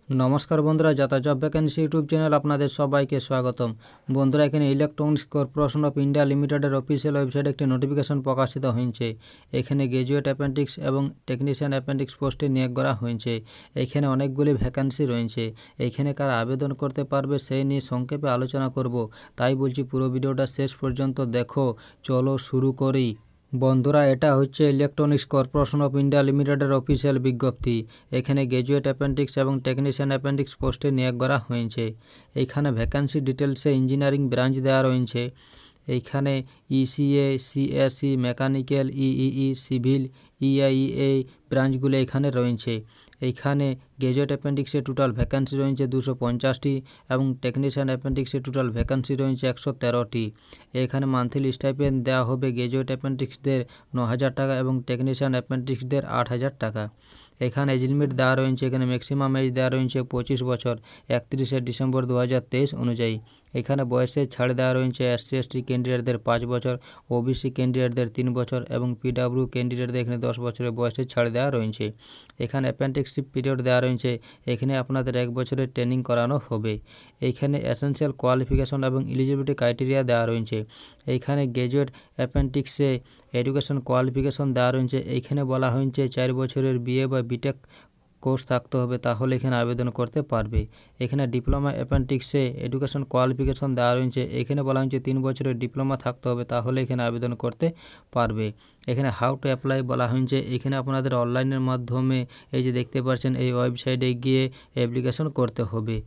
নমস্কার বন্ধুরা, যাতা জব ভ্যাকেন্সি ইউটিউব চ্যানেল আপনাদের সবাইকে স্বাগতম। বন্ধুরা, এখানে ইলেকট্রনিক্স কর্পোরেশন অফ ইন্ডিয়া লিমিটেডের অফিসিয়াল ওয়েবসাইটে একটি নোটিফিকেশন প্রকাশিত হয়েছে। এখানে গ্র্যাজুয়েট অ্যাপেন্ডিক্স এবং টেকনিশিয়ান অ্যাপেন্ডিক্স পোস্টে নিয়োগ করা হয়েছে। এখানে অনেকগুলি ভ্যাকেন্সি রয়েছে। এখানে কারা আবেদন করতে পারবে সেই নিয়ে সংক্ষেপে আলোচনা করব। তাই বলছি পুরো ভিডিওটা শেষ পর্যন্ত দেখো। চলো শুরু করি। বন্ধুরা, এটা হচ্ছে ইলেকট্রনিক্স কর্পোরেশন অফ ইন্ডিয়া লিমিটেডের অফিসিয়াল বিজ্ঞপ্তি। এখানে গ্র্যাজুয়েট অ্যাপেন্ডিক্স এবং টেকনিশিয়ান অ্যাপেন্ডিক্স পোস্টে নিয়োগ করা হয়েছে। এইখানে ভ্যাকেন্সি ডিটেলসে ইঞ্জিনিয়ারিং ব্রাঞ্চ দেওয়া রয়েছে। এইখানে ECE, CSE, mechanical, EE, civil, EIE ব্রাঞ্চগুলো এখানে রয়েছে। এইখানে গ্র্যাজুয়েট অ্যাপেন্ডিক্সে টোটাল ভ্যাকেন্সি রয়েছে 250টি এবং টেকনিশিয়ান অ্যাপেন্ডিক্সে টোটাল ভ্যাকেন্সি রয়েছে 113টি। এখানে মান্থলি স্টাইপেন্ড দেওয়া হবে গ্র্যাজুয়েট অ্যাপেন্ডিক্সদের 9,000 টাকা এবং টেকনিশিয়ান অ্যাপেন্ডিক্সদের 8,000 টাকা। এখানে এজ লিমিট দেওয়া রয়েছে। এখানে ম্যাক্সিমাম এজ দেওয়া রয়েছে 25 বছর 31শে ডিসেম্বর 2023 অনুযায়ী। এখানে বয়সের ছাড় দেওয়া রয়েছে SC/ST ক্যান্ডিডেটদের 5 বছর, ওবিসি ক্যান্ডিডেটদের 3 বছর এবং পিডব্লিউ ক্যান্ডিডেটদের এখানে 10 বছরের বয়সের ছাড় দেওয়া রয়েছে। এখানে অ্যাপেন্ডিক্সশিপ পিরিয়ড দেওয়া রয়েছে। এখানে আপনাদের 1 বছরের ট্রেনিং করানো হবে। এইখানে এসেনশিয়াল কোয়ালিফিকেশন এবং এলিজিবিলিটি ক্রাইটেরিয়া দেওয়া রয়েছে। এইখানে গ্র্যাজুয়েট অ্যাপেন্ডিক্সে এডুকেশন কোয়ালিফিকেশন দেওয়া রয়েছে। এইখানে বলা হয়েছে 4 বছরের বিএ বা বিটেক কোর্স থাকতে হবে, তাহলে এখানে আবেদন করতে পারবে। এখানে ডিপ্লোমা অ্যাপেন্ডিক্সে এডুকেশন কোয়ালিফিকেশন দেওয়া রয়েছে। এখানে বলা হয়েছে 3 বছরের ডিপ্লোমা থাকতে হবে, তাহলে এখানে আবেদন করতে পারবে। এখানে হাউ টু অ্যাপ্লাই বলা হয়েছে। এখানে আপনাদের অনলাইনের মাধ্যমে এই যে দেখতে পাচ্ছেন এই ওয়েবসাইটে গিয়ে অ্যাপ্লিকেশন করতে হবে।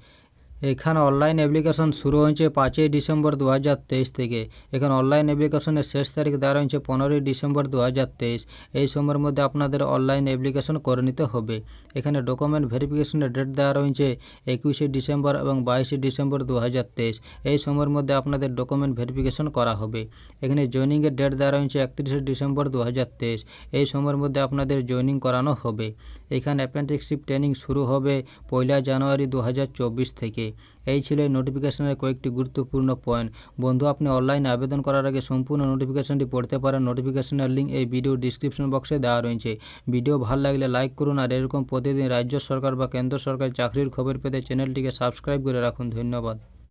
এখানে অনলাইন অ্যাপ্লিকেশন শুরু হয়েছে 5ই ডিসেম্বর 2023 থেকে। এখানে অনলাইন অ্যাপ্লিকেশনের শেষ তারিখ দেওয়া রয়েছে 15ই ডিসেম্বর 2023। এই সময়ের মধ্যে আপনাদের অনলাইন অ্যাপ্লিকেশন করে নিতে হবে। এখানে ডকুমেন্ট ভেরিফিকেশনের ডেট দেওয়া রয়েছে 21শে ডিসেম্বর এবং 22শে ডিসেম্বর 2023। এই সময়ের মধ্যে আপনাদের ডকুমেন্ট ভেরিফিকেশন করা হবে। এখানে জয়েনিংয়ের ডেট দেওয়া রয়েছে 31শে ডিসেম্বর 2023। এই সময়ের মধ্যে আপনাদের জয়েনিং করানো হবে। এখানে অ্যাপেন্ডিক্সশিপ ট্রেনিং শুরু হবে 1 জানুয়ারি 2024 থেকে। এই ছিল এই নোটিফিকেশনের কয়েকটি গুরুত্বপূর্ণ পয়েন্ট। বন্ধু, আপনি অনলাইনে আবেদন করার আগে সম্পূর্ণ নোটিফিকেশনটি পড়তে পারেন। নোটিফিকেশনের লিঙ্ক এই ভিডিও ডিসক্রিপশন বক্সে দেওয়া রয়েছে। ভিডিও ভালো লাগলে লাইক করুন আর এরকম প্রতিদিন রাজ্য সরকার বা কেন্দ্র সরকার চাকরির খবর পেতে চ্যানেলটিকে সাবস্ক্রাইব করে রাখুন। ধন্যবাদ।